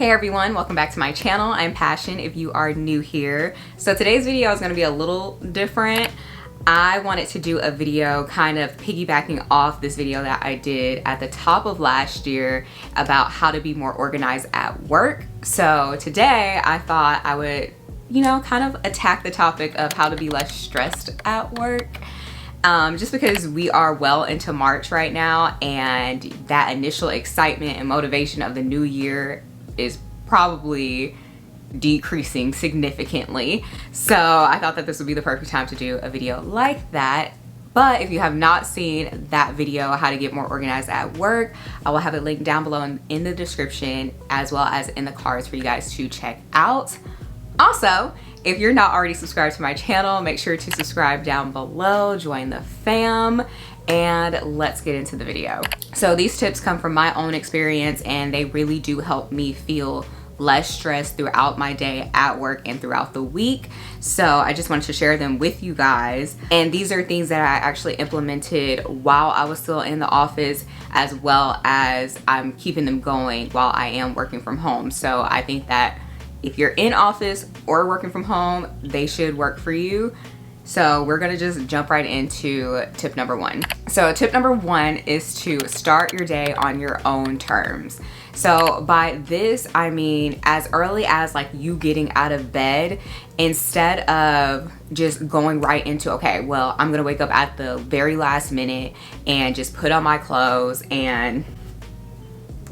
Hey everyone, welcome back to my channel. I'm Passion if you are new here. So today's video is going to be a little different. I wanted to do a video kind of piggybacking off this video that I did at the top of last year about how to be more organized at work. So today I thought I would, kind of attack the topic of how to be less stressed at work. Just because we are well into March right now, and that initial excitement and motivation of the new year is probably decreasing significantly. So I thought that this would be the perfect time to do a video like that. But if you have not seen that video, how to get more organized at work, I will have it linked down below in the description, as well as in the cards for you guys to check out. Also, if you're not already subscribed to my channel, make sure to subscribe down below, join the fam, and let's get into the video. So these tips come from my own experience, and they really do help me feel less stressed throughout my day at work and throughout the week. So I just wanted to share them with you guys. And these are things that I actually implemented while I was still in the office, as well as I'm keeping them going while I am working from home. So I think that if you're in office or working from home, they should work for you. So we're gonna just jump right into tip number one. So tip number one is to start your day on your own terms. So by this, I mean as early as like you getting out of bed, instead of just going right into, okay, well, I'm gonna wake up at the very last minute and just put on my clothes and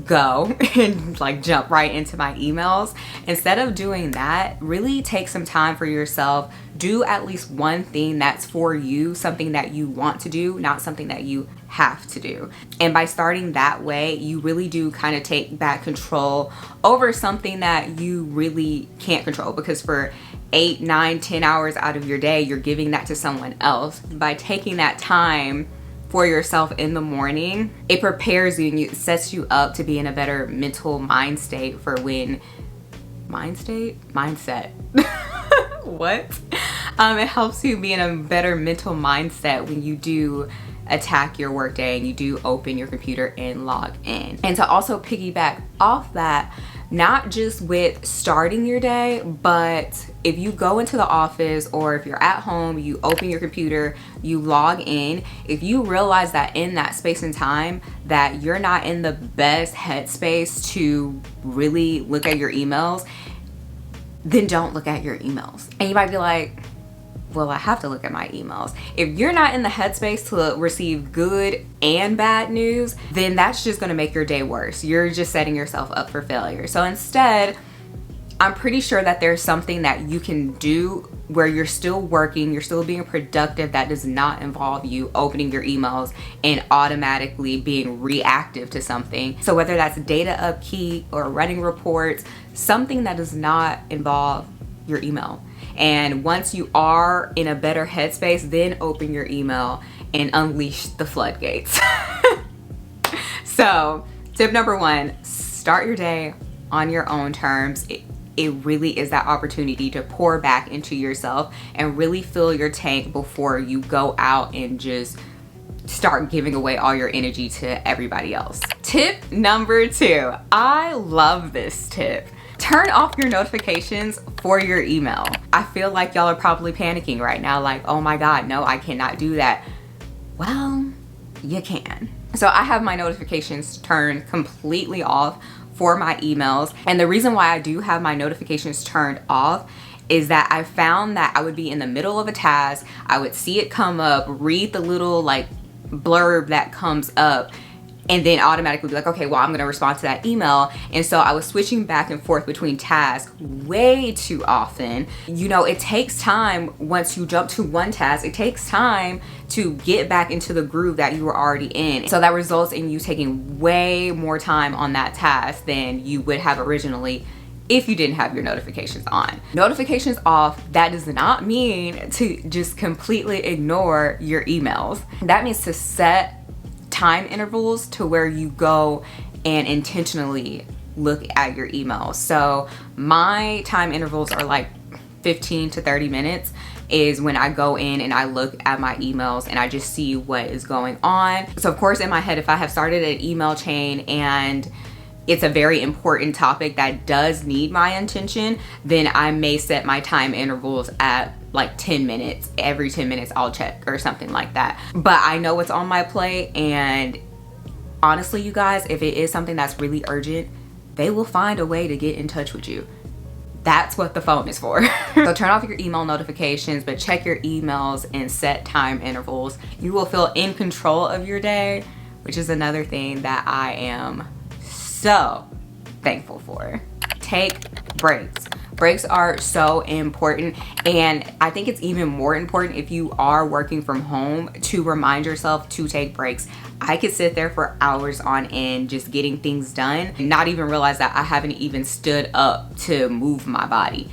go and like jump right into my emails. Instead of doing that, really take some time for yourself. Do at least one thing that's for you, something that you want to do, not something that you have to do. And by starting that way, you really do kind of take back control over something that you really can't control, because for 8, 9, 10 hours out of your day, you're giving that to someone else. By taking that time for yourself in the morning, it prepares you and it sets you up to be in a better mental mind state for when mindset what it helps you be in a better mental mindset when you do attack your workday and you do open your computer and log in. And to also piggyback off that, not just with starting your day, but if you go into the office or if you're at home, you open your computer, you log in, if you realize that in that space and time that you're not in the best headspace to really look at your emails, then don't look at your emails. And you might be like, well, I have to look at my emails. If you're not in the headspace to receive good and bad news, then that's just gonna make your day worse. You're just setting yourself up for failure. So instead, I'm pretty sure that there's something that you can do where you're still working, you're still being productive, that does not involve you opening your emails and automatically being reactive to something. So whether that's data upkeep or running reports, something that does not involve your email. And once you are in a better headspace, then open your email and unleash the floodgates. So tip number one, start your day on your own terms. It really is that opportunity to pour back into yourself and really fill your tank before you go out and just start giving away all your energy to everybody else. Tip number two, I love this tip. Turn off your notifications for your email. I feel like y'all are probably panicking right now, like, oh my God, no, I cannot do that. Well, you can. So I have my notifications turned completely off for my emails. And the reason why I do have my notifications turned off is that I found that I would be in the middle of a task, I would see it come up, read the little like blurb that comes up, and then automatically be like, okay, well, I'm gonna respond to that email. And so I was switching back and forth between tasks way too often. It takes time once you jump to one task, it takes time to get back into the groove that you were already in. So that results in you taking way more time on that task than you would have originally if you didn't have your notifications on. Notifications off, that does not mean to just completely ignore your emails. That means to set time intervals to where you go and intentionally look at your emails. So my time intervals are like 15 to 30 minutes is when I go in and I look at my emails and I just see what is going on. So of course in my head, if I have started an email chain and it's a very important topic that does need my attention, then I may set my time intervals at like 10 minutes. Every 10 minutes I'll check or something like that. But I know what's on my plate, and honestly, you guys, if it is something that's really urgent, they will find a way to get in touch with you. That's what the phone is for. So turn off your email notifications, but check your emails and set time intervals. You will feel in control of your day, which is another thing that I am so thankful for. Take breaks. Breaks are so important, and I think it's even more important if you are working from home to remind yourself to take breaks. I could sit there for hours on end just getting things done and not even realize that I haven't even stood up to move my body.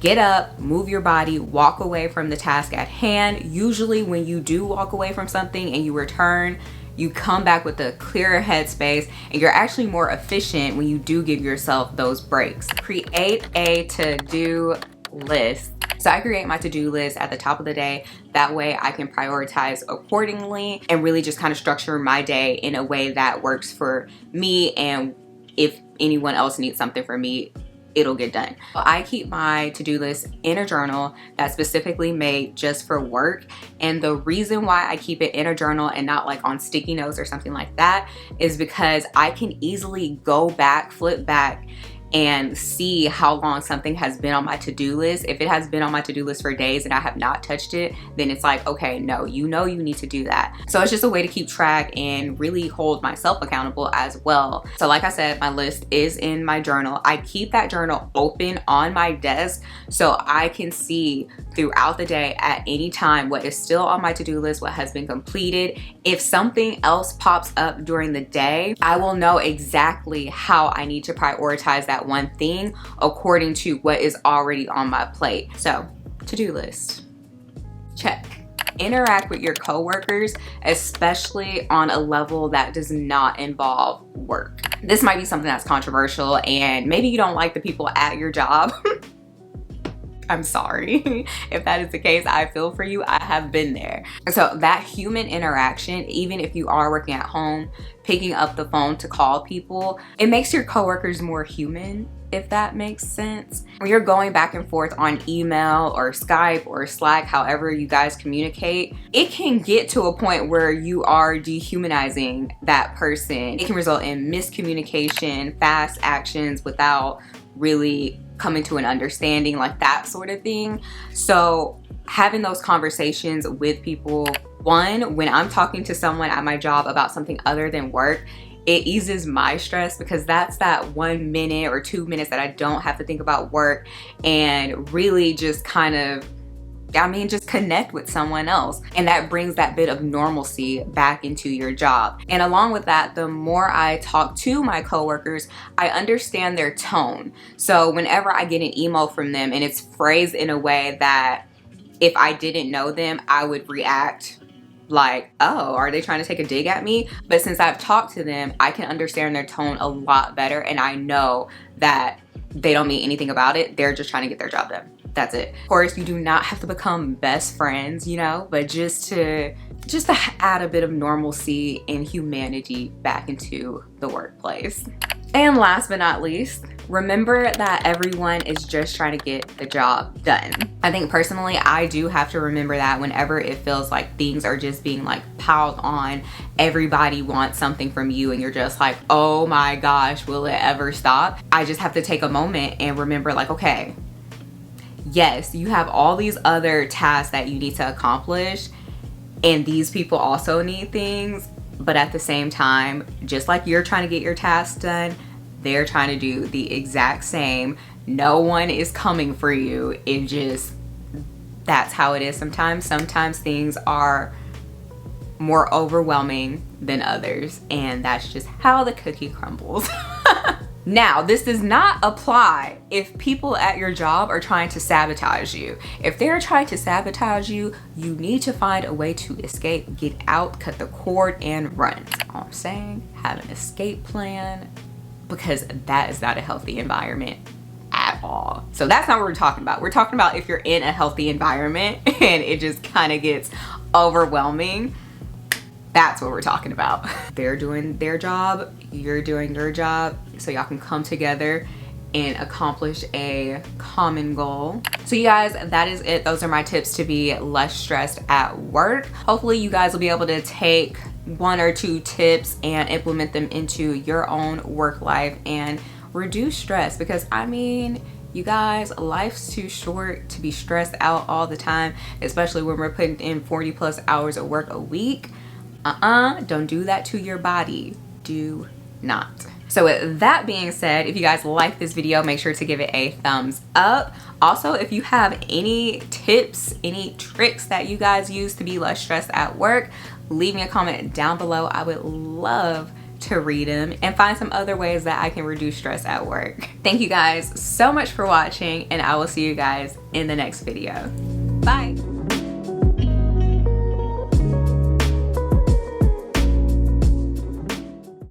Get up, move your body, walk away from the task at hand. Usually when you do walk away from something and you return, you come back with a clearer headspace, and you're actually more efficient when you do give yourself those breaks. Create a to-do list. So I create my to-do list at the top of the day. That way I can prioritize accordingly and really just kind of structure my day in a way that works for me, and if anyone else needs something from me, it'll get done. I keep my to-do list in a journal that's specifically made just for work. And the reason why I keep it in a journal and not like on sticky notes or something like that is because I can easily go back, flip back, and see how long something has been on my to-do list. If it has been on my to-do list for days and I have not touched it, then it's like, okay, no, you know you need to do that. So it's just a way to keep track and really hold myself accountable as well. So like I said, my list is in my journal. I keep that journal open on my desk so I can see throughout the day at any time what is still on my to-do list, what has been completed. If something else pops up during the day, I will know exactly how I need to prioritize that one thing according to what is already on my plate. So, to-do list, check. Interact with your coworkers, especially on a level that does not involve work. This might be something that's controversial, and maybe you don't like the people at your job. I'm sorry if that is the case. I feel for you. I have been there. So that human interaction, even if you are working at home, picking up the phone to call people, it makes your coworkers more human, if that makes sense. When you're going back and forth on email or Skype or Slack, however you guys communicate, it can get to a point where you are dehumanizing that person. It can result in miscommunication, fast actions without really coming to an understanding, like that sort of thing. So having those conversations with people, one, when I'm talking to someone at my job about something other than work, it eases my stress because that's that 1 minute or 2 minutes that I don't have to think about work and really just kind of, just connect with someone else. And that brings that bit of normalcy back into your job. And along with that, the more I talk to my coworkers, I understand their tone. So whenever I get an email from them and it's phrased in a way that if I didn't know them, I would react like, oh, are they trying to take a dig at me? But since I've talked to them, I can understand their tone a lot better, and I know that they don't mean anything about it. They're just trying to get their job done. That's it. Of course, you do not have to become best friends, you know, but just to add a bit of normalcy and humanity back into the workplace. And last but not least, remember that everyone is just trying to get the job done. I think personally, I do have to remember that whenever it feels like things are just being like piled on, everybody wants something from you and you're just like, oh my gosh, will it ever stop? I just have to take a moment and remember like, okay, yes, you have all these other tasks that you need to accomplish, and these people also need things, but at the same time, just like you're trying to get your tasks done, they're trying to do the exact same. No one is coming for you. It just, that's how it is sometimes. Sometimes things are more overwhelming than others, and that's just how the cookie crumbles. Now, this does not apply if people at your job are trying to sabotage you. If they're trying to sabotage you, you need to find a way to escape, get out, cut the cord, and run. That's all I'm saying. Have an escape plan, because that is not a healthy environment at all. So that's not what we're talking about. We're talking about if you're in a healthy environment and it just kind of gets overwhelming. That's what we're talking about. They're doing their job, you're doing your job, so y'all can come together and accomplish a common goal. So you guys, that is it. Those are my tips to be less stressed at work. Hopefully you guys will be able to take 1 or 2 tips and implement them into your own work life and reduce stress, because I mean, you guys, life's too short to be stressed out all the time, especially when we're putting in 40+ hours of work a week. Don't do that to your body. Do not. So with that being said, if you guys like this video, make sure to give it a thumbs up. Also, if you have any tips, any tricks that you guys use to be less stressed at work, leave me a comment down below. I would love to read them and find some other ways that I can reduce stress at work. Thank you guys so much for watching, and I will see you guys in the next video. Bye.